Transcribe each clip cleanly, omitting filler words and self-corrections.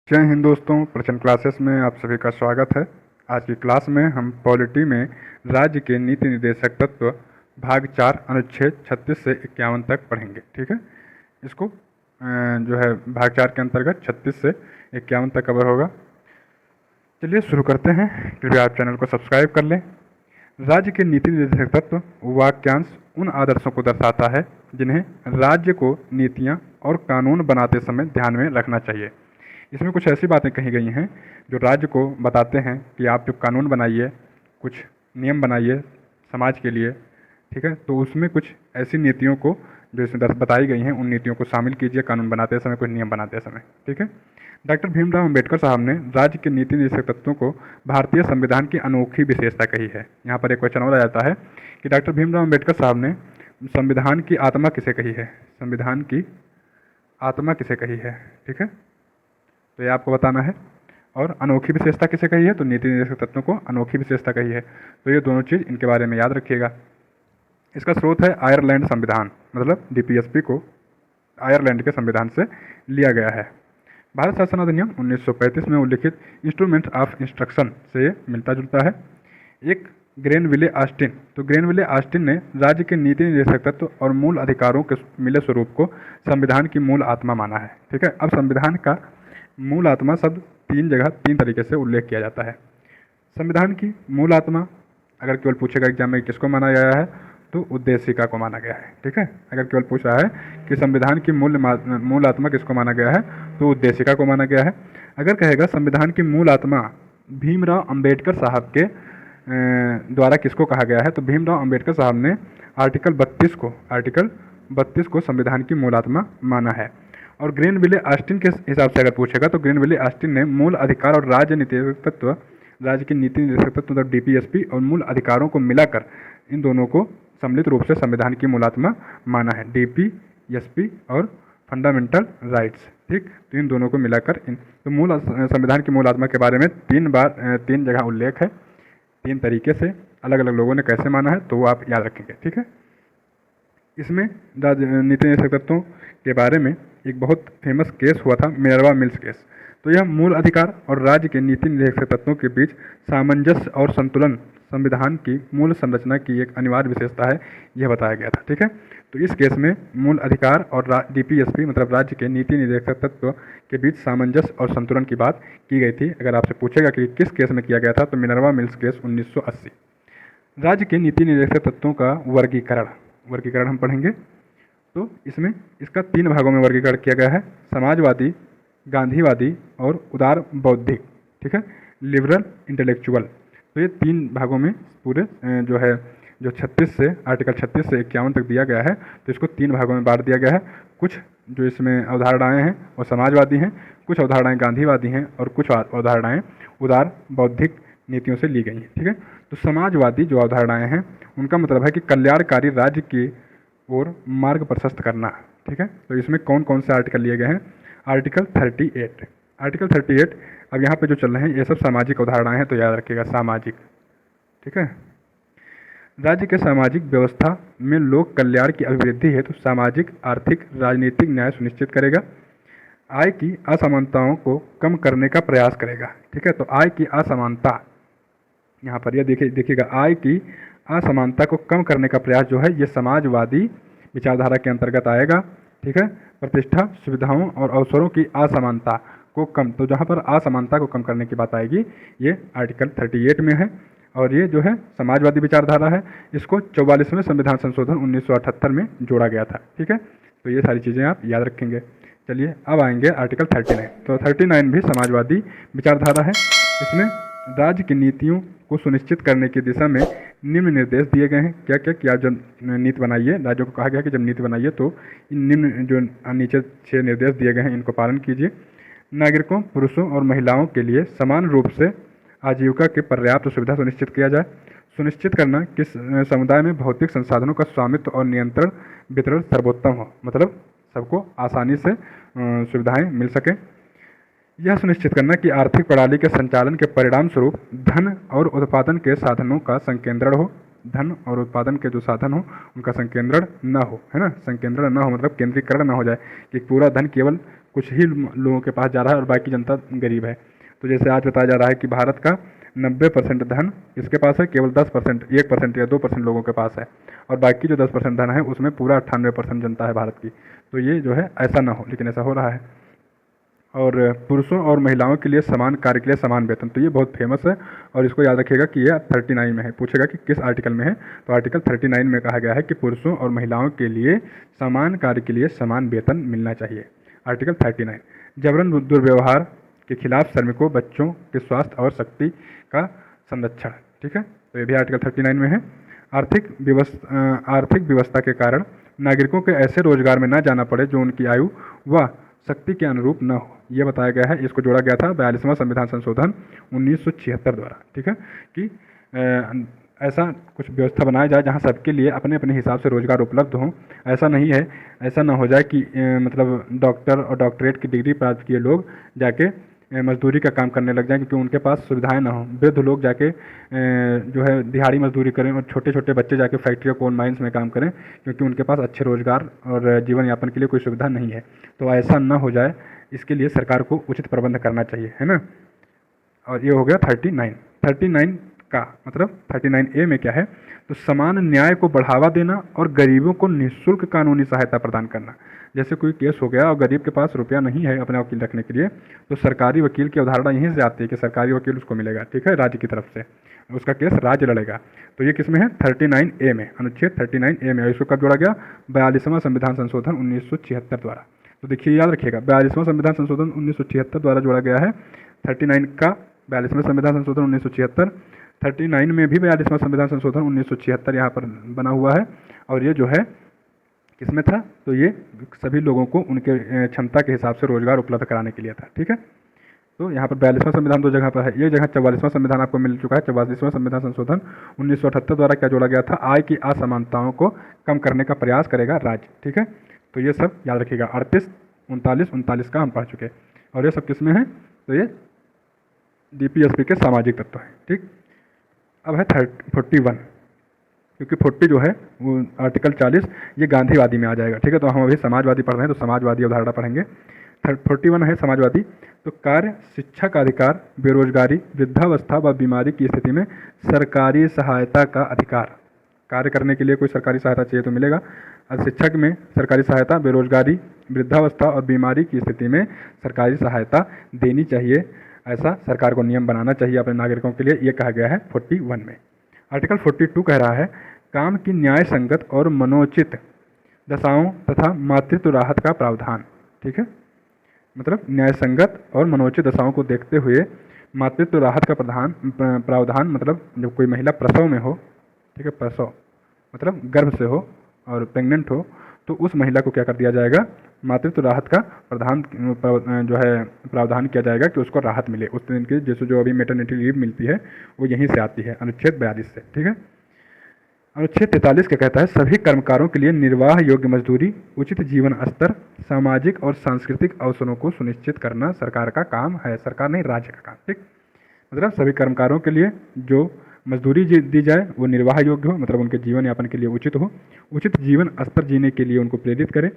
जय हिंद दोस्तों, प्रचंड क्लासेस में आप सभी का स्वागत है। आज की क्लास में हम पॉलिटी में राज्य के नीति निर्देशक तत्व भाग 4 अनुच्छेद 36 से 51 तक पढ़ेंगे। ठीक है, इसको जो है भाग 4 के अंतर्गत 36 से 51 तक कवर होगा। चलिए शुरू करते हैं। कृपया आप चैनल को सब्सक्राइब कर लें। राज्य के नीति निर्देशक तत्व वाक्यांश उन आदर्शों को दर्शाता है जिन्हें राज्य को नीतियाँ और कानून बनाते समय ध्यान में रखना चाहिए। इसमें कुछ ऐसी बातें कही गई हैं जो राज्य को बताते हैं कि आप जो कानून बनाइए, कुछ नियम बनाइए समाज के लिए, ठीक है, तो उसमें कुछ ऐसी नीतियों को जो इसमें बताई गई हैं उन नीतियों को शामिल कीजिए कानून बनाते समय, कुछ नियम बनाते समय। ठीक है, डॉक्टर भीमराव अंबेडकर साहब ने राज्य के नीति निर्देशक तत्वों को भारतीय संविधान की अनोखी विशेषता कही है। यहाँ पर एक क्वेश्चन और आ जाता है कि डॉक्टर भीमराव अंबेडकर साहब ने संविधान की आत्मा किसे कही है, संविधान की आत्मा किसे कही है। ठीक है, तो ये आपको बताना है। और अनोखी विशेषता किसे कही है, तो नीति निर्देशक तत्वों को अनोखी विशेषता कही है। तो ये दोनों चीज़ इनके बारे में याद रखिएगा। इसका स्रोत है आयरलैंड संविधान, मतलब डीपीएसपी को आयरलैंड के संविधान से लिया गया है। भारत शासन अधिनियम 1935 में उल्लिखित इंस्ट्रूमेंट ऑफ इंस्ट्रक्शन से मिलता जुलता है। एक ग्रेनविले ऑस्टिन, तो ग्रेनविले ऑस्टिन ने राज्य के नीति निर्देशक तत्व और मूल अधिकारों के मिले स्वरूप को संविधान की मूल आत्मा माना है। ठीक है, अब संविधान का मूल आत्मा शब्द तीन जगह तीन तरीके से उल्लेख किया जाता है। संविधान की मूल आत्मा अगर केवल पूछेगा एग्जाम में किसको माना गया है, तो उद्देशिका को माना गया है। ठीक है, अगर केवल पूछ रहा है कि संविधान की मूल आत्मा किसको माना गया है, तो उद्देशिका को माना गया है। अगर कहेगा संविधान की मूल आत्मा भीमराव अंबेडकर साहब के द्वारा किसको कहा गया है, तो भीमराव अंबेडकर साहब ने आर्टिकल 32 को संविधान की मूल आत्मा माना है। और ग्रेनविले ऑस्टिन के हिसाब से अगर पूछेगा तो ग्रेनविले ऑस्टिन ने मूल अधिकार और राज्य की नीति निर्देशक तत्व मतलब डीपीएसपी और मूल अधिकारों को मिलाकर इन दोनों को सम्मिलित रूप से संविधान की मूल आत्मा माना है, डीपीएसपी और फंडामेंटल राइट्स। ठीक, तो इन दोनों को मिलाकर तो मूल संविधान की मूल आत्मा के बारे में तीन जगह उल्लेख है, तीन तरीके से अलग अलग लोगों ने कैसे माना है, तो वो आप याद रखेंगे। ठीक है, इसमें नीति निर्देशक तत्वों के बारे में एक बहुत फेमस केस हुआ था, मिनर्वा मिल्स केस। तो यह मूल अधिकार और राज्य के नीति निर्देशक तत्वों के बीच सामंजस्य और संतुलन संविधान की मूल संरचना की एक अनिवार्य विशेषता है, यह बताया गया था। ठीक है, तो इस केस में मूल अधिकार और डीपीएसपी मतलब राज्य के नीति निर्देशक तत्व के बीच सामंजस्य और संतुलन की बात की गई थी। अगर आपसे पूछेगा कि किस केस में किया गया था, तो मिनर्वा मिल्स केस 1980। राज्य के नीति निर्देशक तत्वों का वर्गीकरण हम पढ़ेंगे। तो इसमें इसका तीन भागों में वर्गीकरण किया गया है, समाजवादी, गांधीवादी और उदार बौद्धिक। ठीक है, लिबरल इंटेलेक्चुअल। तो ये तीन भागों में पूरे जो 36 से आर्टिकल 36 से 51 तक दिया गया है, तो इसको तीन भागों में बांट दिया गया है। कुछ जो इसमें अवधारणाएं हैं वो समाजवादी हैं, कुछ अवधारणाएं गांधीवादी हैं और कुछ अवधारणाएं उदार बौद्धिक नीतियों से ली गई हैं। ठीक है, तो समाजवादी जो अवधारणाएं हैं उनका मतलब है कि कल्याणकारी राज्य की और मार्ग प्रशस्त करना। ठीक है, तो इसमें कौन कौन से आर्टिकल लिए गए हैं, आर्टिकल 38। अब यहाँ पे जो चल रहे हैं ये सब सामाजिक अवधारणाएं हैं, तो याद रखिएगा सामाजिक। ठीक है, राज्य के सामाजिक व्यवस्था में लोक कल्याण की अभिवृद्धि है, तो सामाजिक आर्थिक राजनीतिक न्याय सुनिश्चित करेगा, आय की असमानताओं को कम करने का प्रयास करेगा। ठीक है, तो आय की असमानता यहाँ पर यह देखिएगा आय की असमानता को कम करने का प्रयास जो है ये समाजवादी विचारधारा के अंतर्गत आएगा। ठीक है, प्रतिष्ठा, सुविधाओं और अवसरों की असमानता को कम, तो जहाँ पर असमानता को कम करने की बात आएगी ये आर्टिकल 38 में है। और ये जो है समाजवादी विचारधारा है, इसको 44वें संविधान संशोधन 1978 में जोड़ा गया था। ठीक है, तो ये सारी चीज़ें आप याद रखेंगे। चलिए अब आएंगे आर्टिकल 39। तो 39 भी समाजवादी विचारधारा है। इसमें राज्य की नीतियों को सुनिश्चित करने की दिशा में निम्न निर्देश दिए गए हैं। क्या क्या कि आप जब नीति बनाइए, राज्यों को कहा गया कि जब नीति बनाइए तो इन निम्न जो नीचे 6 निर्देश दिए गए हैं इनको पालन कीजिए। नागरिकों, पुरुषों और महिलाओं के लिए समान रूप से आजीविका की पर्याप्त सुविधा सुनिश्चित किया जाए। सुनिश्चित करना कि समुदाय में भौतिक संसाधनों का स्वामित्व और नियंत्रण वितरण सर्वोत्तम हो, मतलब सबको आसानी से सुविधाएं मिल सकें। यह सुनिश्चित करना कि आर्थिक प्रणाली के संचालन के परिणाम स्वरूप धन और उत्पादन के साधनों का संकेंद्रण हो, धन और उत्पादन के जो साधन हो उनका संकेंद्रण न हो, है ना। संकेंद्रण न हो मतलब केंद्रीकरण न हो जाए कि पूरा धन केवल कुछ ही लोगों के पास जा रहा है और बाकी जनता गरीब है। तो जैसे आज बताया जा रहा है कि भारत का 90% धन किसके पास है, केवल 10%, 1% या 2% लोगों के पास है, और बाकी जो 10% धन है उसमें पूरा 98% जनता है भारत की। तो ये जो है ऐसा ना हो, लेकिन ऐसा हो रहा है। और पुरुषों और महिलाओं के लिए समान कार्य के लिए समान वेतन, तो ये बहुत फेमस है और इसको याद रखिएगा कि ये 39 में है। पूछेगा कि किस आर्टिकल में है, तो आर्टिकल 39 में कहा गया है कि पुरुषों और महिलाओं के लिए समान कार्य के लिए समान वेतन मिलना चाहिए। आर्टिकल 39। जबरन दुर्व्यवहार के खिलाफ श्रमिकों, बच्चों के स्वास्थ्य और शक्ति का संरक्षण, ठीक है, तो ये भी आर्टिकल 39 में है। आर्थिक व्यवस्था के कारण नागरिकों के ऐसे रोजगार में न जाना पड़े जो उनकी आयु व शक्ति के अनुरूप न हो, ये बताया गया है। इसको जोड़ा गया था 42वां संविधान संशोधन 1976 द्वारा, ठीक है, कि ऐसा कुछ व्यवस्था बनाया जाए जहाँ सबके लिए अपने अपने हिसाब से रोजगार उपलब्ध हो। ऐसा नहीं है, ऐसा ना हो जाए कि मतलब डॉक्टर और डॉक्टरेट की डिग्री प्राप्त किए लोग जाके मजदूरी का काम करने लग जाएं क्योंकि उनके पास सुविधाएं ना हो। वृद्ध लोग जाके जो है दिहाड़ी मजदूरी करें और छोटे छोटे बच्चे जाके फैक्ट्री और कोल माइंस में काम करें क्योंकि उनके पास अच्छे रोजगार और जीवन यापन के लिए कोई सुविधा नहीं है। तो ऐसा ना हो जाए, इसके लिए सरकार को उचित प्रबंध करना चाहिए, है ना। और ये हो गया 39 का मतलब 39A में क्या है, तो समान न्याय को बढ़ावा देना और गरीबों को निःशुल्क कानूनी सहायता प्रदान करना। जैसे कोई केस हो गया और गरीब के पास रुपया नहीं है अपने वकील रखने के लिए, तो सरकारी वकील की अवधारणा यहीं से आती है कि सरकारी वकील उसको मिलेगा, ठीक है, राज्य की तरफ से उसका केस राज्य लड़ेगा। तो ये किस में है, 39A में, अनुच्छेद 39A में। इसको कब जोड़ा गया, 42वां संविधान संशोधन 1976 द्वारा। तो देखिए याद रखिएगा, 42वां संविधान संशोधन 1976 द्वारा जोड़ा गया है। 39 का 42वां संविधान संशोधन 1976, 39 में भी 42वां संविधान संशोधन 1976 यहाँ पर बना हुआ है। और ये जो है किसमें था, तो ये सभी लोगों को उनके क्षमता के हिसाब से रोजगार उपलब्ध कराने के लिए था, ठीक है। तो यहाँ पर 42वां संविधान दो जगह पर है, एक जगह 44वां संविधान आपको मिल चुका है। 44वां संविधान संशोधन 1978 द्वारा क्या जोड़ा गया था, आय की असमानताओं को कम करने का प्रयास करेगा राज्य, ठीक है। तो ये सब याद रखिएगा, 38, 39 का हम पढ़ चुके, और ये सब किसमें है, तो ये DPSP के सामाजिक तत्व है, ठीक। अब है 41, क्योंकि 40 जो है वो आर्टिकल 40 ये गांधीवादी में आ जाएगा, ठीक है। तो हम अभी समाजवादी पढ़ रहे हैं तो समाजवादी अवधारणा पढ़ेंगे। 41 है समाजवादी। तो कार्य, शिक्षा का अधिकार, बेरोजगारी, वृद्धावस्था व बीमारी की स्थिति में सरकारी सहायता का अधिकार। कार्य करने के लिए कोई सरकारी सहायता चाहिए तो मिलेगा। शिक्षा में सरकारी सहायता, बेरोजगारी, वृद्धावस्था और बीमारी की स्थिति में सरकारी सहायता देनी चाहिए, ऐसा सरकार को नियम बनाना चाहिए अपने नागरिकों के लिए, ये कहा गया है 41 में। आर्टिकल 42 कह रहा है काम की न्याय संगत और मनोचित दशाओं तथा मातृत्व राहत का प्रावधान, ठीक है। मतलब न्याय संगत और मनोचित दशाओं को देखते हुए मातृत्व राहत का प्रावधान, मतलब जब कोई महिला प्रसव में हो, ठीक है, प्रसव मतलब गर्भ से हो और प्रेग्नेंट हो, तो उस महिला को क्या कर दिया जाएगा, मातृत्व राहत का जो है प्रावधान किया जाएगा कि उसको राहत मिले उस दिन की, जैसे जो अभी मैटरनिटी लीव मिलती है वो यहीं से आती है, अनुच्छेद 42 से, ठीक है। अनुच्छेद 43 क्या कहता है, सभी कर्मकारों के लिए निर्वाह योग्य मजदूरी, उचित जीवन स्तर, सामाजिक और सांस्कृतिक अवसरों को सुनिश्चित करना सरकार का काम है, सरकार नहीं राज्य का काम, ठीक। मतलब सभी कर्मकारों के लिए जो मजदूरी दी जाए वो निर्वाह योग्य हो, मतलब उनके जीवन यापन के लिए उचित हो, उचित जीवन स्तर जीने के लिए उनको प्रेरित करे,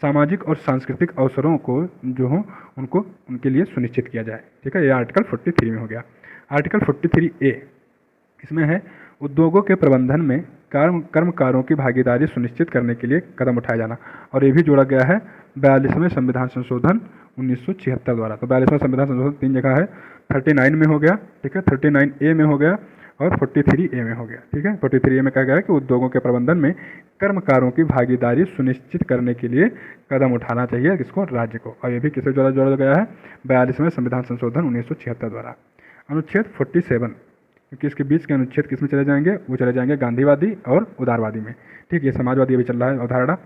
सामाजिक और सांस्कृतिक अवसरों को जो हो उनको उनके लिए सुनिश्चित किया जाए, ठीक है। ये आर्टिकल 43 में हो गया। आर्टिकल 43A इसमें है उद्योगों के प्रबंधन में कर्मकारों की भागीदारी सुनिश्चित करने के लिए कदम उठाया जाना, और ये भी जोड़ा गया है 42वें संविधान संशोधन 1976 द्वारा। तो 42वां संविधान संशोधन 3 जगह है, 39 में हो गया, ठीक है, 39A में हो गया और 43A में हो गया, ठीक है। 43A में कहा गया है कि उद्योगों के प्रबंधन में कर्मकारों की भागीदारी सुनिश्चित करने के लिए कदम उठाना चाहिए किसको, राज्य को, और ये भी किससे जोड़ा गया है, 42वें संविधान संशोधन 1976 द्वारा। अनुच्छेद 47, क्योंकि इसके बीच के अनुच्छेद किस में चले जाएंगे, वो चले जाएंगे गांधीवादी और उदारवादी में, ठीक। ये समाजवादी अभी चल रहा है अवधारणा।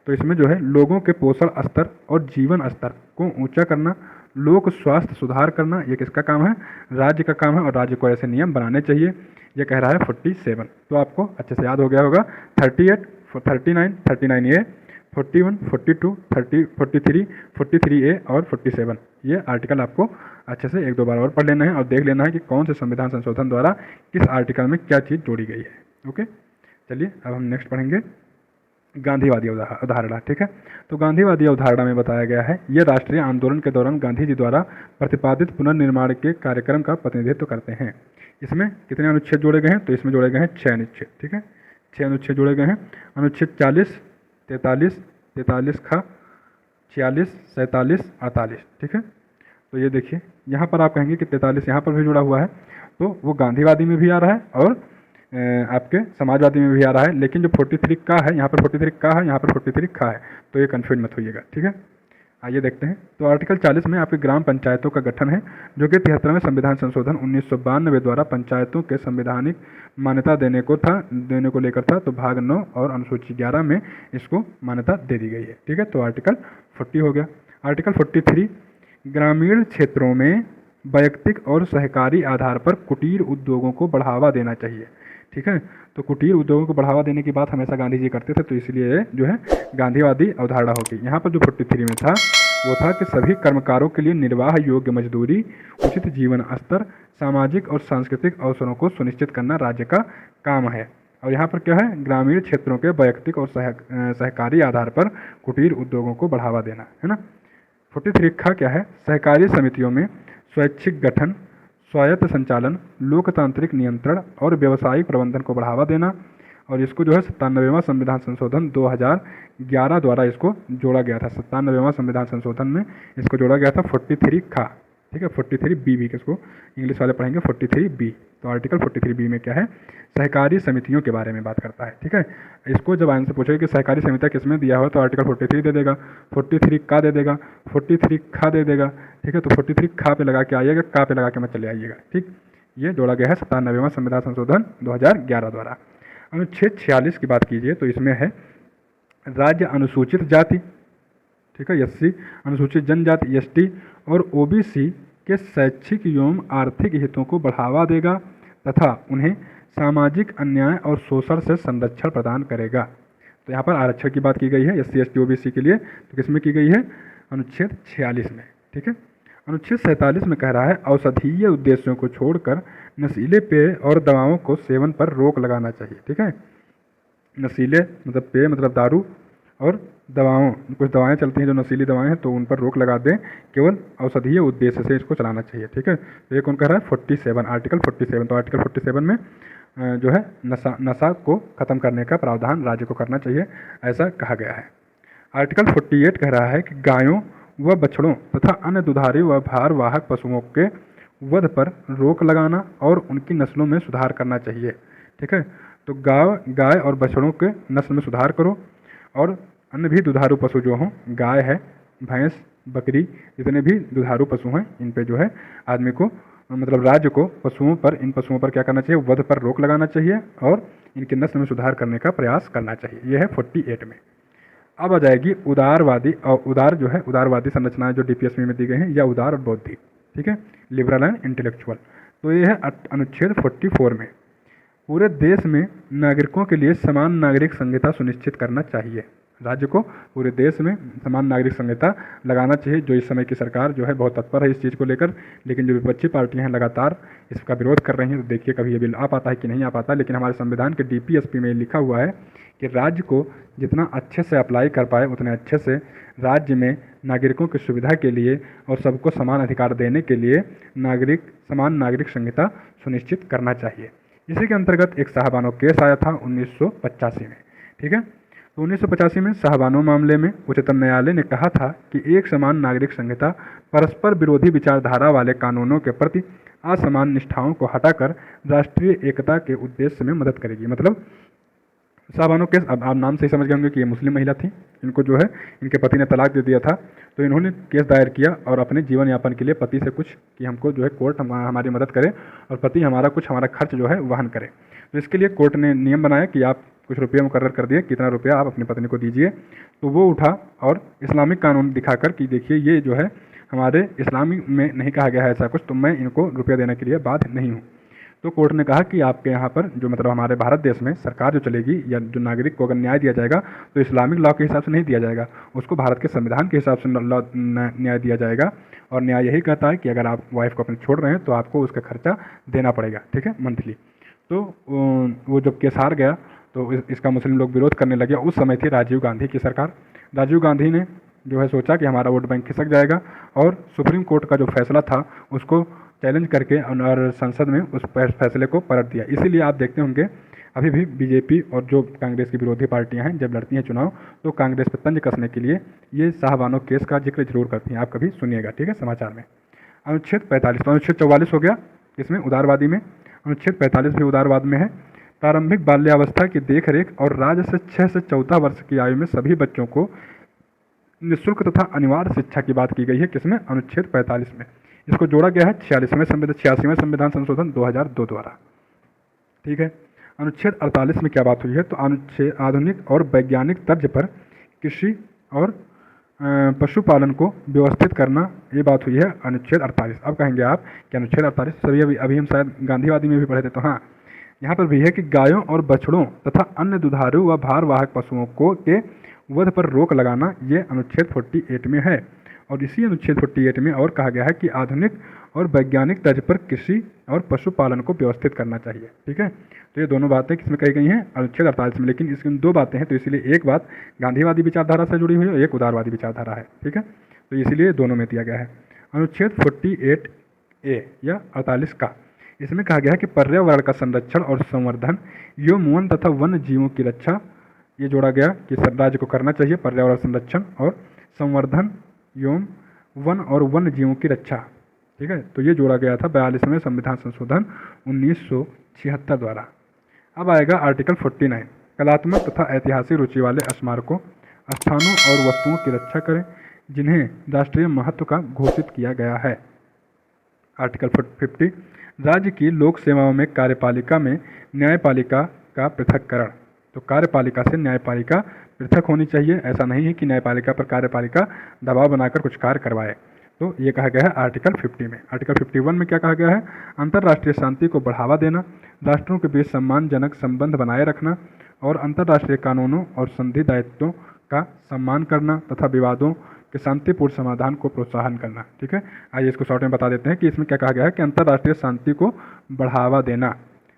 तो इसमें जो है लोगों के पोषण स्तर और जीवन स्तर को ऊंचा करना, लोक स्वास्थ्य सुधार करना, ये किसका काम है, राज्य का काम है, और राज्य को ऐसे नियम बनाने चाहिए, ये कह रहा है 47। तो आपको अच्छे से याद हो गया होगा 38, 39, 39A, 41, 42, 30, 43, 43A और 47, ये आर्टिकल आपको अच्छे से 1-2 बार और पढ़ लेना है और देख लेना है कि कौन से संविधान संशोधन द्वारा किस आर्टिकल में क्या चीज़ जोड़ी गई है, ओके। चलिए अब हम नेक्स्ट पढ़ेंगे गांधीवादी अवधारणा। ठीक है, तो गांधीवादी अवधारणा में बताया गया है, यह राष्ट्रीय आंदोलन के दौरान गांधी जी द्वारा प्रतिपादित पुनर्निर्माण के कार्यक्रम का प्रतिनिधित्व करते हैं। इसमें कितने अनुच्छेद जोड़े गए हैं? तो इसमें जोड़े गए हैं 6 अनुच्छेद। ठीक है, 6 अनुच्छेद जोड़े गए हैं। अनुच्छेद 40, 43, 43 खा, 46, 47, 48। ठीक है, तो ये देखिए यहाँ पर आप कहेंगे कि 43 यहाँ पर भी जुड़ा हुआ है, तो वो गांधीवादी में भी आ रहा है और आपके समाजवादी में भी आ रहा है, लेकिन जो 43 का है यहाँ पर 43 का है, यहाँ पर 43 खा है, तो ये कन्फ्यूज मत होइएगा। ठीक है, आइए देखते हैं। तो आर्टिकल 40 में आपके ग्राम पंचायतों का गठन है, जो कि 73वें संविधान संशोधन 1992 द्वारा पंचायतों के संवैधानिक मान्यता देने को लेकर था। तो भाग 9 और अनुसूची 11 में इसको मान्यता दे दी गई है। ठीक है, तो आर्टिकल 40 हो गया। आर्टिकल 43, ग्रामीण क्षेत्रों में वैयक्तिक और सहकारी आधार पर कुटीर उद्योगों को बढ़ावा देना चाहिए। ठीक है, तो कुटीर उद्योगों को बढ़ावा देने की बात हमेशा गांधी जी करते थे, तो इसलिए जो है गांधीवादी अवधारणा होगी। यहाँ पर जो 43 में था वो था कि सभी कर्मकारों के लिए निर्वाह योग्य मजदूरी, उचित जीवन स्तर, सामाजिक और सांस्कृतिक अवसरों को सुनिश्चित करना राज्य का काम है। और यहाँ पर क्या है? ग्रामीण क्षेत्रों के वैयक्तिक और सहकारी आधार पर कुटीर उद्योगों को बढ़ावा देना है ना। 43 का क्या है? सहकारी समितियों में स्वैच्छिक गठन, स्वायत्त संचालन, लोकतांत्रिक नियंत्रण और व्यावसायिक प्रबंधन को बढ़ावा देना। और इसको जो है 97वां संविधान संशोधन 2011 द्वारा इसको जोड़ा गया था। 97वां संविधान संशोधन में इसको जोड़ा गया था 43 का। ठीक है, 43 बी भी, किसको इंग्लिश वाले पढ़ेंगे 43 बी। तो आर्टिकल 43 बी में क्या है? सहकारी समितियों के बारे में बात करता है। ठीक है, इसको जब आंसर पूछेगा कि सहकारी समितियाँ किसमें दिया हो, तो आर्टिकल 43 दे देगा, 43 का दे देगा, 43 खा दे देगा। ठीक है, तो 43 खा पे लगा के आइएगा, का पे लगा के मत चले आइएगा। ठीक, ये जोड़ा गया है 97वां संविधान संशोधन 2011 द्वारा। अनुच्छेद 46 की बात कीजिए तो इसमें है राज्य अनुसूचित जाति, ठीक है, एससी, अनुसूचित जनजाति एसटी और ओबीसी के शैक्षिक एवं आर्थिक हितों को बढ़ावा देगा तथा उन्हें सामाजिक अन्याय और शोषण से संरक्षण प्रदान करेगा। तो यहाँ पर आरक्षण की बात की गई है एससी एसटी ओबीसी के लिए, तो किसमें की गई है? अनुच्छेद 46 में। ठीक है, अनुच्छेद 47 में कह रहा है औषधीय उद्देश्यों को छोड़कर नशीले पेय और दवाओं को सेवन पर रोक लगाना चाहिए। ठीक है, नशीले मतलब पेय मतलब दारू और दवाओं, कुछ दवाएं चलती हैं जो नशीली दवाएं हैं, तो उन पर रोक लगा दें, केवल औषधीय उद्देश्य से इसको चलाना चाहिए। ठीक है, तो ये कौन कह रहा है? 47, आर्टिकल 47। तो आर्टिकल 47 में जो है नशा को खत्म करने का प्रावधान राज्य को करना चाहिए, ऐसा कहा गया है। आर्टिकल 48 कह रहा है कि गायों व बछड़ों तथा अन्य दुधारू व भारवाहक पशुओं के वध पर रोक लगाना और उनकी नस्लों में सुधार करना चाहिए। ठीक है, तो गाय और बछड़ों के नस्ल में सुधार करो, और अन्य भी दुधारू पशु जो हों, गाय है, भैंस, बकरी, जितने भी दुधारू पशु हैं, इन पे जो है आदमी को मतलब राज्य को इन पशुओं पर क्या करना चाहिए? वध पर रोक लगाना चाहिए और इनके नस्ल में सुधार करने का प्रयास करना चाहिए। यह है 48 में। अब आ जाएगी उदारवादी और उदारवादी संरचनाएं जो डीपीएसपी में दी गई हैं, या उदार और बौद्धिक। ठीक है, लिबरल एंड इंटेलेक्चुअल। तो ये है अनुच्छेद 44 में पूरे देश में नागरिकों के लिए समान नागरिक संहिता सुनिश्चित करना चाहिए। राज्य को पूरे देश में समान नागरिक संहिता लगाना चाहिए, जो इस समय की सरकार जो है बहुत तत्पर है इस चीज़ को लेकर, लेकिन जो विपक्षी पार्टियां हैं लगातार इसका विरोध कर रही हैं। तो देखिए कभी ये बिल आ पाता है कि नहीं आ पाता, लेकिन हमारे संविधान के डीपीएसपी में लिखा हुआ है कि राज्य को जितना अच्छे से अप्लाई कर पाए उतने अच्छे से राज्य में नागरिकों की सुविधा के लिए और सबको समान अधिकार देने के लिए समान नागरिक संहिता सुनिश्चित करना चाहिए। इसी के अंतर्गत एक शाहबानो केस आया था 1985 में। ठीक है, तो 1985 में शाहबानो मामले में उच्चतम न्यायालय ने कहा था कि एक समान नागरिक संहिता परस्पर विरोधी विचारधारा वाले कानूनों के प्रति असमान निष्ठाओं को हटाकर राष्ट्रीय एकता के उद्देश्य में मदद करेगी। मतलब शाहबानो केस, अब आप नाम से ही समझ गए होंगे कि ये मुस्लिम महिला थी, इनको जो है इनके पति ने तलाक दे दिया था, तो इन्होंने केस दायर किया और अपने जीवन यापन के लिए पति से कुछ कि हमको जो है कोर्ट हमारी मदद करे और पति हमारा खर्च जो है वहन करे। तो इसके लिए कोर्ट ने नियम बनाया कि आप कुछ रुपये मुकर्रर कर दिए, कितना रुपया आप अपनी पत्नी को दीजिए। तो वो उठा और इस्लामिक कानून दिखाकर कि देखिए ये जो है हमारे इस्लामी में नहीं कहा गया है ऐसा कुछ, तो मैं इनको रुपया देने के लिए बाध्य नहीं हूँ। तो कोर्ट ने कहा कि आपके यहाँ पर जो मतलब हमारे भारत देश में सरकार जो चलेगी या जो नागरिक को अगर न्याय दिया जाएगा तो इस्लामिक लॉ के हिसाब से नहीं दिया जाएगा, उसको भारत के संविधान के हिसाब से न्याय दिया जाएगा। और न्याय यही कहता है कि अगर आप वाइफ को अपने छोड़ रहे हैं तो आपको उसका खर्चा देना पड़ेगा। ठीक है, मंथली। तो वो जब केस हार गया तो इसका मुस्लिम लोग विरोध करने लगे। उस समय थी राजीव गांधी की सरकार। राजीव गांधी ने जो है सोचा कि हमारा वोट बैंक खिसक जाएगा और सुप्रीम कोर्ट का जो फैसला था उसको चैलेंज करके और संसद में उस फैसले को पलट दिया। इसीलिए आप देखते होंगे अभी भी बीजेपी और जो कांग्रेस की विरोधी पार्टियां हैं जब लड़ती हैं चुनाव तो कांग्रेस पर तंज कसने के लिए ये शाहबानो केस का जिक्र जरूर करती हैं। आप कभी सुनिएगा, ठीक है, समाचार में। अनुच्छेद 45, तो अनुच्छेद 44 हो गया इसमें उदारवादी में। अनुच्छेद 45 भी उदारवाद में है। प्रारंभिक बाल्यावस्था की देखरेख और राज्य से 6 से 14 वर्ष की आयु में सभी बच्चों को निःशुल्क तथा अनिवार्य शिक्षा की बात की गई है। किसमें? अनुच्छेद 45 में। इसको जोड़ा गया है 86वें संविधान संशोधन 2002 द्वारा, ठीक है। अनुच्छेद 48 में क्या बात हुई है? तो अनुच्छेद आधुनिक और वैज्ञानिक तर्ज पर कृषि और पशुपालन को व्यवस्थित करना, ये बात हुई है अनुच्छेद 48। अब कहेंगे आप कि अनुच्छेद 48 सभी अभी हम शायद गांधीवादी में भी पढ़े थे, तो हाँ यहाँ पर भी है कि गायों और बछड़ों तथा अन्य दुधारू व भारवाहक पशुओं को के वध पर रोक लगाना, ये अनुच्छेद 48 में है। और इसी अनुच्छेद 48 में और कहा गया है कि आधुनिक और वैज्ञानिक तर्ज पर कृषि और पशुपालन को व्यवस्थित करना चाहिए, ठीक है। तो ये दोनों बातें किसमें कही गई हैं? अनुच्छेद 48 में। लेकिन इसमें दो बातें हैं, तो इसलिए एक बात गांधीवादी विचारधारा से जुड़ी हुई है, एक उदारवादी विचारधारा है, ठीक है। तो इसीलिए दोनों में दिया गया है। अनुच्छेद 48A या 48 का, इसमें कहा गया है कि पर्यावरण का संरक्षण और संवर्धन एवं वन तथा वन्य जीवों की रक्षा, ये जोड़ा गया कि राज्य को करना चाहिए पर्यावरण संरक्षण और संवर्धन एवं वन और वन्य जीवों की रक्षा, ठीक है। तो ये जोड़ा गया था 42वें संविधान संशोधन 1976 द्वारा। अब आएगा आर्टिकल 49, कलात्मक तथा ऐतिहासिक रुचि वाले स्मारकों, स्थानों और वस्तुओं की रक्षा करें जिन्हें राष्ट्रीय महत्व का घोषित किया गया है। आर्टिकल 50, राज्य की लोक सेवाओं में कार्यपालिका में न्यायपालिका का पृथक्करण। तो कार्यपालिका से न्यायपालिका पृथक होनी चाहिए। ऐसा नहीं है कि न्यायपालिका पर कार्यपालिका दबाव बनाकर कुछ कार्य करवाए। तो ये कहा गया है आर्टिकल 50 में। आर्टिकल 51 में क्या कहा गया है? अंतर्राष्ट्रीय शांति को बढ़ावा देना, राष्ट्रों के बीच सम्मानजनक संबंध बनाए रखना और अंतर्राष्ट्रीय कानूनों और संधि दायित्वों का सम्मान करना तथा विवादों के शांतिपूर्ण समाधान को प्रोत्साहन करना, ठीक है। आइए इसको शॉर्ट में बता देते हैं कि इसमें क्या कहा गया है कि अंतर्राष्ट्रीय शांति को बढ़ावा देना,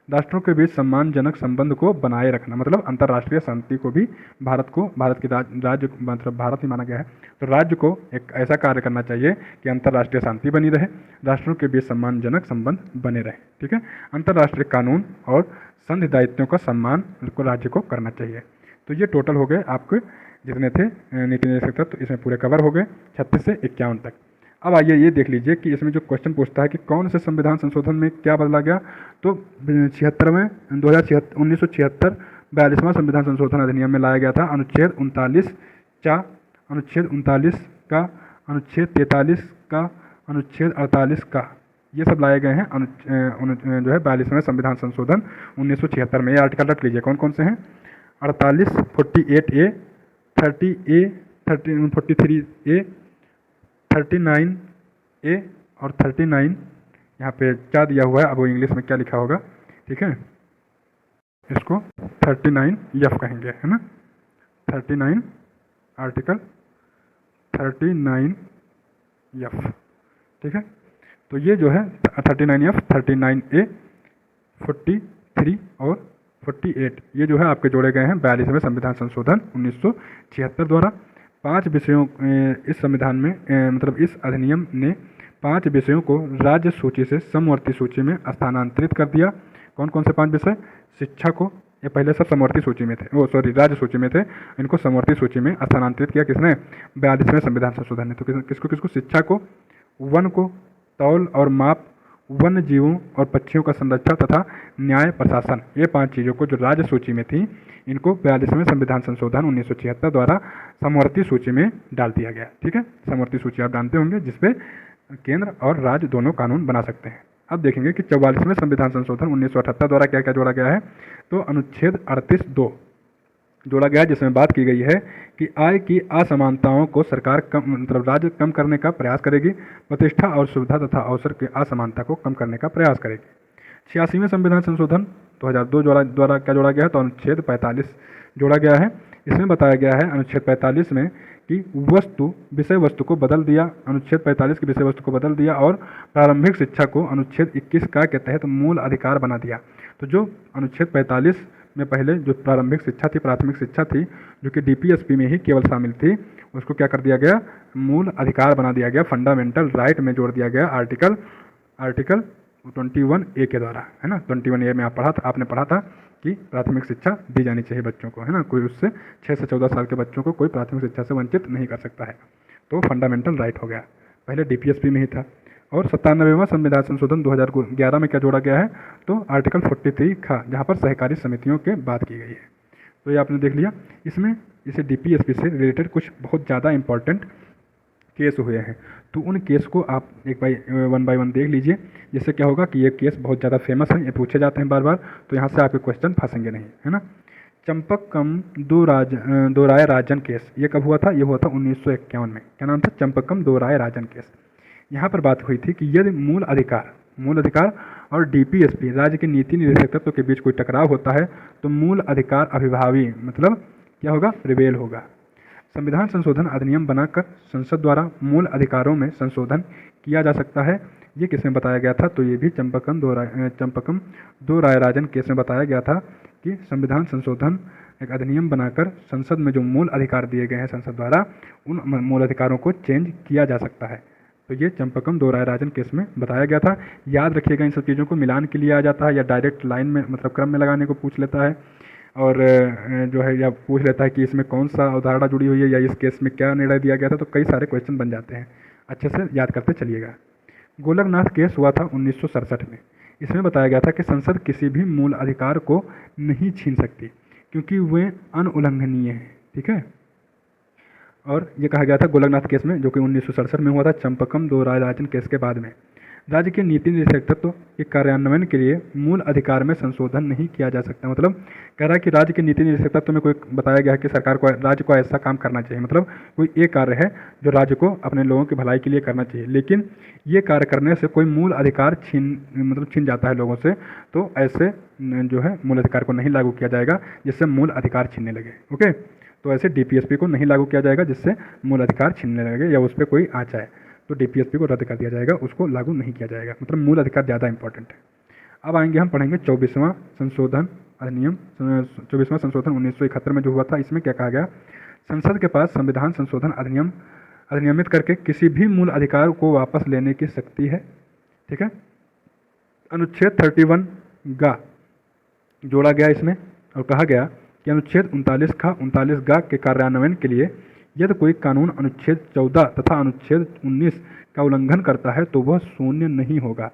राष्ट्रों के बीच सम्मानजनक संबंध को बनाए रखना, मतलब अंतर्राष्ट्रीय शांति को भी भारत की राज्य मतलब भारत ही माना गया है, तो राज्य को एक ऐसा कार्य करना चाहिए कि अंतर्राष्ट्रीय शांति बनी रहे, राष्ट्रों के बीच सम्मानजनक संबंध बने रहे, ठीक है। अंतर्राष्ट्रीय कानून और संधि दायित्वों का सम्मान को राज्य को करना चाहिए। तो ये टोटल हो गए आपके जितने थे नीति निर्देशक तत्व, तो इसमें पूरे कवर हो गए 36 से 51 तक। अब आइए ये देख लीजिए कि इसमें जो क्वेश्चन पूछता है कि कौन से संविधान संशोधन में क्या बदला गया, तो 1976 42वां संविधान संशोधन अधिनियम में लाया गया था अनुच्छेद 39 अनुच्छेद 39 का, अनुच्छेद 43 का, अनुच्छेद 48 का, ये सब लाए गए हैं जो है 42वें संविधान संशोधन 1976 में। ये आर्टिकल रख लीजिए कौन कौन से हैं? 48, 48A, 30A, 43A, 39A और 39, यहाँ पे क्या दिया हुआ है, अब वो इंग्लिश में क्या लिखा होगा, ठीक है, इसको 39F कहेंगे, है ना। 39 आर्टिकल 39F, ठीक है। तो ये जो है 39F, 39A, 43 और 48, ये जो है आपके जोड़े गए हैं 42वें संविधान संशोधन 1976 द्वारा। 5 विषयों इस संविधान में मतलब इस अधिनियम ने 5 विषयों को राज्य सूची से समवर्ती सूची में स्थानांतरित कर दिया। कौन कौन से 5 विषय? शिक्षा को, ये पहले सब समवर्ती सूची में थे, राज्य सूची में थे, इनको समवर्ती सूची में स्थानांतरित किया किसने? 42वें संविधान संशोधन ने। तो किसको किसको? शिक्षा को, वन को, तौल और माप, वन्य जीवों और पक्षियों का संरक्षण तथा न्याय प्रशासन, ये 5 चीज़ों को जो राज्य सूची में थी इनको 42वें संविधान संशोधन 1976 द्वारा समवर्ती सूची में डाल दिया गया, ठीक है। समवर्ती सूची आप जानते होंगे जिसपे केंद्र और राज्य दोनों कानून बना सकते हैं। अब देखेंगे कि 44वें संविधान संशोधन 1978 द्वारा क्या क्या जोड़ा गया है। तो अनुच्छेद 38(2) जोड़ा गया है जिसमें बात की गई है कि आय की असमानताओं को सरकार मतलब राज्य कम करने का प्रयास करेगी, प्रतिष्ठा और सुविधा तथा अवसर की असमानता को कम करने का प्रयास करेगी। 86वें संविधान संशोधन 2002 द्वारा क्या जोड़ा गया है? तो अनुच्छेद 45 जोड़ा गया है। इसमें बताया गया है अनुच्छेद 45 में कि विषय वस्तु को बदल दिया, अनुच्छेद 45 की विषय वस्तु को बदल दिया और प्रारंभिक शिक्षा को अनुच्छेद 21 का के तहत मूल अधिकार बना दिया। तो जो अनुच्छेद 45 में पहले जो प्रारंभिक शिक्षा थी, प्राथमिक शिक्षा थी, जो कि डीपीएसपी में ही केवल शामिल थी, उसको क्या कर दिया गया, मूल अधिकार बना दिया गया, फंडामेंटल राइट में जोड़ दिया गया आर्टिकल 21A के द्वारा, है ना। 21A में आपने पढ़ा था कि प्राथमिक शिक्षा दी जानी चाहिए बच्चों को, है ना। कोई उससे 6 से 14 साल के बच्चों को कोई प्राथमिक शिक्षा से वंचित नहीं कर सकता है। तो फंडामेंटल राइट हो गया, पहले डीपीएसपी में ही था। और 97वां संविधान संशोधन 2011 में क्या जोड़ा गया है, तो आर्टिकल 43 था, जहाँ पर सहकारी समितियों के बात की गई है। तो ये आपने देख लिया। इसमें इसे डीपीएसपी से रिलेटेड कुछ बहुत ज़्यादा इंपॉर्टेंट केस हुए हैं, तो उन केस को आप वन बाय वन देख लीजिए, जिससे क्या होगा कि ये केस बहुत ज़्यादा फेमस है, ये पूछे जाते हैं बार बार, तो यहाँ से आपके क्वेश्चन फंसेंगे नहीं, है ना। चंपकम दो राय राजन केस, ये कब हुआ था, ये हुआ था 1951 में। क्या नाम था, चंपकम दो राय राजन केस। यहाँ पर बात हुई थी कि यदि मूल अधिकार और डीपीएसपी राज्य के नीति निदेशक तत्व के बीच कोई टकराव होता है, तो मूल अधिकार अभिभावी मतलब क्या होगा, रिबेल होगा। संविधान संशोधन अधिनियम बनाकर संसद द्वारा मूल अधिकारों में संशोधन किया जा सकता है, ये किसमें बताया गया था, तो ये भी चंपकम दो राय राजन केस में बताया गया था कि संविधान संशोधन एक अधिनियम बनाकर संसद में जो मूल अधिकार दिए गए हैं संसद द्वारा, उन मूल अधिकारों को चेंज किया जा सकता है। तो ये चंपकम दो राय राजन केस में बताया गया था। याद रखिएगा, इन सब चीज़ों को मिलान के लिए आ जाता है, या डायरेक्ट लाइन में मतलब क्रम में लगाने को पूछ लेता है, और जो है या पूछ लेता है कि इसमें कौन सा अवधारणा जुड़ी हुई है, या इस केस में क्या निर्णय दिया गया था। तो कई सारे क्वेश्चन बन जाते हैं, अच्छे से याद करते चलिएगा। गोलकनाथ केस हुआ था 1967 में। इसमें बताया गया था कि संसद किसी भी मूल अधिकार को नहीं छीन सकती, क्योंकि वे अनुउल्लंघनीय हैं, ठीक है। और ये कहा गया था गोलकनाथ केस में, जो कि 1967 में हुआ था, चंपकम दो राय राजन केस के बाद में। राज्य के नीति निदेशक तत्व के कार्यान्वयन के लिए मूल अधिकार में संशोधन नहीं किया जा सकता। मतलब कह रहा है कि राज्य के नीति निदेशक तत्व में कोई बताया गया है कि सरकार को, राज्य को ऐसा काम करना चाहिए, मतलब कोई एक कार्य है जो राज्य को अपने लोगों की भलाई के लिए करना चाहिए, लेकिन ये कार्य करने से कोई मूल अधिकार छीन जाता है लोगों से, तो ऐसे जो है मूल अधिकार को नहीं लागू किया जाएगा जिससे मूल अधिकार छीनने लगे। ओके, तो ऐसे डीपीएसपी को नहीं लागू किया जाएगा जिससे मूल अधिकार छीनने लगे या उस पर कोई आ जाए, तो डीपीएसपी को रद्द कर दिया जाएगा, उसको लागू नहीं किया जाएगा। मतलब मूल अधिकार ज़्यादा इंपॉर्टेंट है। अब आएंगे, हम पढ़ेंगे 24वां संशोधन अधिनियम, 24वां संशोधन 1971 में जो हुआ था। इसमें क्या कहा गया, संसद के पास संविधान संशोधन अधिनियमित करके किसी भी मूल अधिकार को वापस लेने की शक्ति है, ठीक है। अनुच्छेद 31 गा जोड़ा गया इसमें, और कहा गया कि अनुच्छेद 39 गा के कार्यान्वयन के लिए यदि कोई कानून अनुच्छेद 14 तथा अनुच्छेद 19 का उल्लंघन करता है तो वह शून्य नहीं होगा,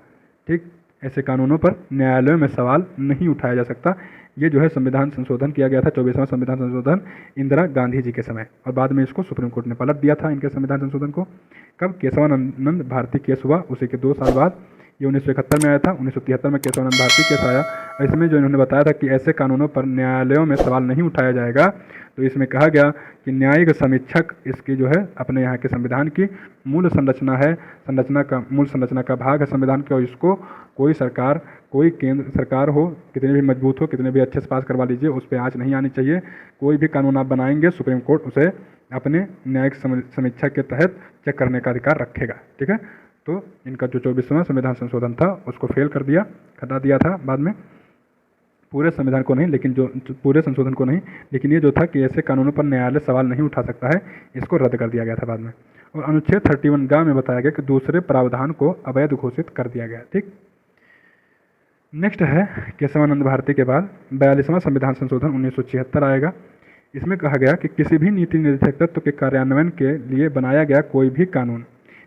ठीक। ऐसे कानूनों पर न्यायालयों में सवाल नहीं उठाया जा सकता। ये जो है संविधान संशोधन किया गया था, 24वां संविधान संशोधन इंदिरा गांधी जी के समय, और बाद में इसको सुप्रीम कोर्ट ने पलट दिया था, इनके संविधान संशोधन को। कब, केशवानंद भारती केस हुआ, उसी के 2 साल बाद ये 1971 में आया था। 1973 में केशवानंद भारती केस आया। इसमें जो इन्होंने बताया था कि ऐसे कानूनों पर न्यायालयों में सवाल नहीं उठाया जाएगा, तो इसमें कहा गया कि न्यायिक समीक्षक इसकी जो है अपने यहाँ के संविधान की मूल संरचना है, मूल संरचना का भाग है संविधान के, और इसको कोई सरकार, कोई केंद्र सरकार हो, कितने भी मजबूत हो, कितने भी अच्छे से पास करवा लीजिए, उस पर आँच नहीं आनी चाहिए। कोई भी कानून आप बनाएंगे, सुप्रीम कोर्ट उसे अपने न्यायिक समीक्षा के तहत चेक करने का अधिकार रखेगा, ठीक है। तो इनका जो 24वां संविधान संशोधन था उसको फेल कर दिया, हटा दिया था बाद में, पूरे संविधान को नहीं, लेकिन जो पूरे संशोधन को नहीं, लेकिन ये जो था कि ऐसे कानूनों पर न्यायालय सवाल नहीं उठा सकता है, इसको रद्द कर दिया गया था बाद में। और अनुच्छेद 31 गा में बताया गया कि दूसरे प्रावधान को अवैध घोषित कर दिया गया, ठीक। नेक्स्ट है केशवानंद भारती के बाद 42वां संविधान संशोधन 1976 आएगा। इसमें कहा गया कि किसी भी नीति निदेशक तत्व के कार्यान्वयन के लिए बनाया गया कोई भी कानून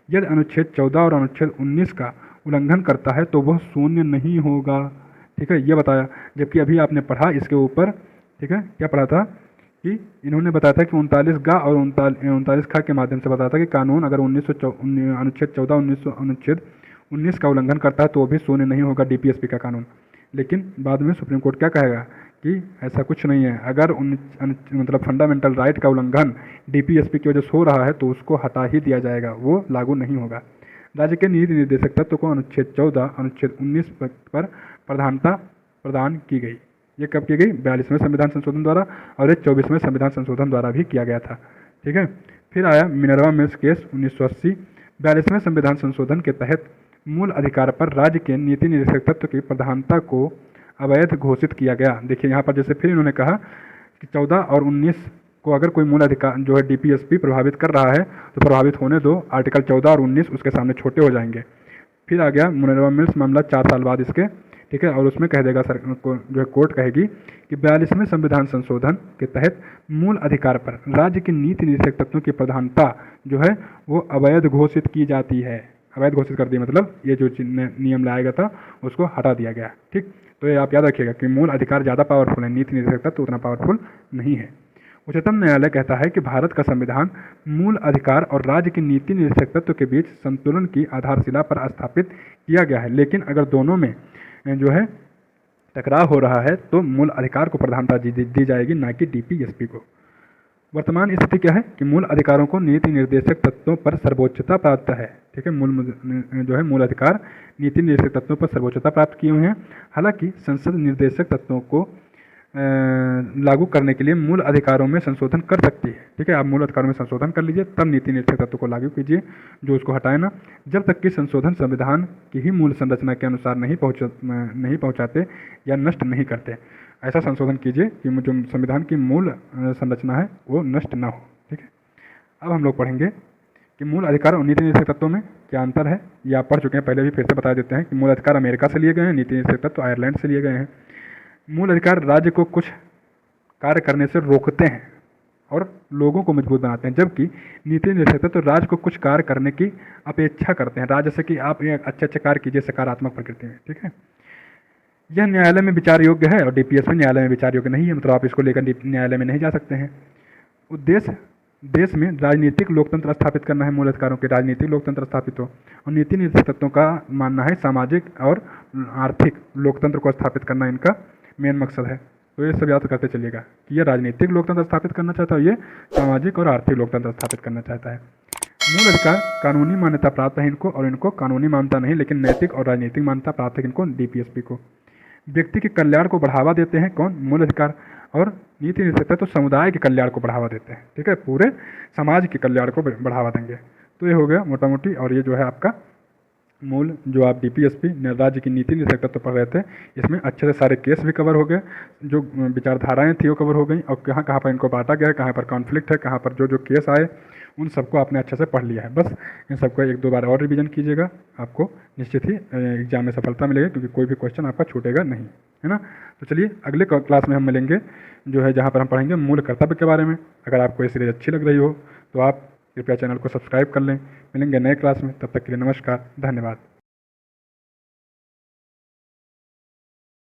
यदि अनुच्छेद 14 और अनुच्छेद 19 का उल्लंघन करता है तो वह शून्य नहीं होगा, ठीक है, ये बताया। जबकि अभी आपने पढ़ा इसके ऊपर, ठीक है, क्या पढ़ा था कि इन्होंने बताया था कि 39 गा और 39 खा के माध्यम से बताया था कि कानून अगर अनुच्छेद 14 अनुच्छेद 19 का उल्लंघन करता है तो वो भी शून्य नहीं होगा डीपीएसपी का कानून। लेकिन बाद में सुप्रीम कोर्ट क्या कहेगा कि ऐसा कुछ नहीं है, अगर मतलब फंडामेंटल राइट का उल्लंघन डीपीएसपी की वजह से हो रहा है तो उसको हटा ही दिया जाएगा, वो लागू नहीं होगा। राज्य के नीति निर्देशक तत्व को अनुच्छेद 14 अनुच्छेद 19 पर प्रधानता प्रदान की गई। ये कब की गई, 42वें संविधान संशोधन द्वारा, और ये 24वें संविधान संशोधन द्वारा भी किया गया था, ठीक है। फिर आया मिनर्वा मिल्स केस 1980। 42वें संविधान संशोधन के तहत मूल अधिकार पर राज्य के नीति निदेशक तत्व की प्रधानता को अवैध घोषित किया गया। देखिए यहाँ पर जैसे फिर इन्होंने कहा कि 14 और 19 को अगर कोई मूल अधिकार जो है डीपीएसपी प्रभावित कर रहा है तो प्रभावित होने दो, आर्टिकल 14 और 19 उसके सामने छोटे हो जाएंगे। फिर आ गया मुनव्वर मिल्स मामला 4 साल बाद इसके, ठीक है, और उसमें कह देगा सर को जो है कोर्ट कहेगी कि 42वें संविधान संशोधन के तहत मूल अधिकार पर राज्य के नीति निर्देशक तत्वों की प्रधानता जो है वो अवैध घोषित की जाती है। अवैध घोषित कर दी मतलब ये जो नियम लाया गया था उसको हटा दिया गया। ठीक, तो ये आप याद रखिएगा कि मूल अधिकार ज़्यादा पावरफुल है, नीति निर्देशक तत्व उतना पावरफुल नहीं है। उच्चतम न्यायालय कहता है कि भारत का संविधान मूल अधिकार और राज्य के नीति निर्देशक तत्व के बीच संतुलन की आधारशिला पर स्थापित किया गया है, लेकिन अगर दोनों में जो है टकराव हो रहा है तो मूल अधिकार को प्रधानता दी जाएगी, ना कि डीपीएसपी को। वर्तमान स्थिति क्या है कि मूल अधिकारों को नीति निर्देशक तत्वों पर सर्वोच्चता प्राप्त है। ठीक है, मूल अधिकार नीति निर्देशक तत्वों पर सर्वोच्चता प्राप्त किए हुए हैं। हालांकि संसद निर्देशक तत्वों को लागू करने के लिए मूल अधिकारों में संशोधन कर सकती है। ठीक है, आप मूल अधिकारों में संशोधन कर लीजिए, तब नीति निर्देशक तत्व को लागू कीजिए, जो उसको हटाए ना। जब तक कि संशोधन संविधान की ही मूल संरचना के अनुसार नहीं पहुंचाते या नष्ट नहीं करते, ऐसा संशोधन कीजिए कि जो संविधान की मूल संरचना है वो नष्ट ना हो। ठीक है, अब हम लोग पढ़ेंगे कि मूल अधिकार और नीति निर्देशक तत्वों में क्या अंतर है। ये आप पढ़ चुके हैं, पहले भी फिर से बता देते हैं कि मूल अधिकार अमेरिका से लिए गए हैं, नीति निर्देशक तत्व आयरलैंड से लिए गए हैं। मूल अधिकार राज्य को कुछ कार्य करने से रोकते हैं और लोगों को मजबूत बनाते हैं, जबकि नीति निर्देशक तत्व राज्य को कुछ कार्य करने की अपेक्षा करते हैं राज्य से कि आप ये अच्छे कार्य कीजिए, सकारात्मक प्रकृति में। ठीक है, यह न्यायालय में विचार योग्य है और डीपीएसपी न्यायालय में विचार योग्य नहीं है, मतलब आप इसको लेकर न्यायालय में नहीं जा सकते हैं। उद्देश्य देश में राजनीतिक लोकतंत्र स्थापित करना है, मूल अधिकारों के राजनीतिक लोकतंत्र स्थापित हो, और नीति निर्देशक तत्वों का मानना है सामाजिक और आर्थिक लोकतंत्र को स्थापित करना इनका मेन मकसद है। तो ये सब याद करते चलिएगा कि ये राजनीतिक लोकतंत्र स्थापित करना चाहता है, ये सामाजिक और आर्थिक लोकतंत्र स्थापित करना चाहता है। मूल अधिकार कानूनी मान्यता प्राप्त है इनको, और इनको कानूनी मान्यता नहीं लेकिन नैतिक और राजनीतिक मान्यता प्राप्त है इनको, डीपीएसपी को। व्यक्ति के कल्याण को बढ़ावा देते हैं कौन, मूल अधिकार, और नीति निर्देशक तो समुदाय के कल्याण को बढ़ावा देते हैं। ठीक है, पूरे समाज के कल्याण को बढ़ावा देंगे। तो ये हो गया मोटा मोटी, और ये जो है आपका मूल जो आप डीपीएसपी राज्य की नीति निर्देशक तत्व पढ़ रहे थे, इसमें अच्छे से सारे केस भी कवर हो गए, जो विचारधाराएं थी वो कवर हो गई, और कहाँ कहाँ पर इनको बांटा गया है, कहाँ पर कॉन्फ्लिक्ट है, कहाँ पर जो जो केस आए उन सबको आपने अच्छे से पढ़ लिया है। बस इन सबको एक दो बार और रिवीजन कीजिएगा, आपको निश्चित ही एग्जाम में सफलता मिलेगी, क्योंकि कोई भी क्वेश्चन आपका छूटेगा नहीं, है ना। तो चलिए अगले क्लास में हम मिलेंगे, जो है जहाँ पर हम पढ़ेंगे मूल कर्तव्य के बारे में। अगर आपको ये सीरीज अच्छी लग रही हो तो आप कृपया चैनल को सब्सक्राइब कर लें। मिलेंगे नए क्लास में, तब तक के लिए नमस्कार, धन्यवाद।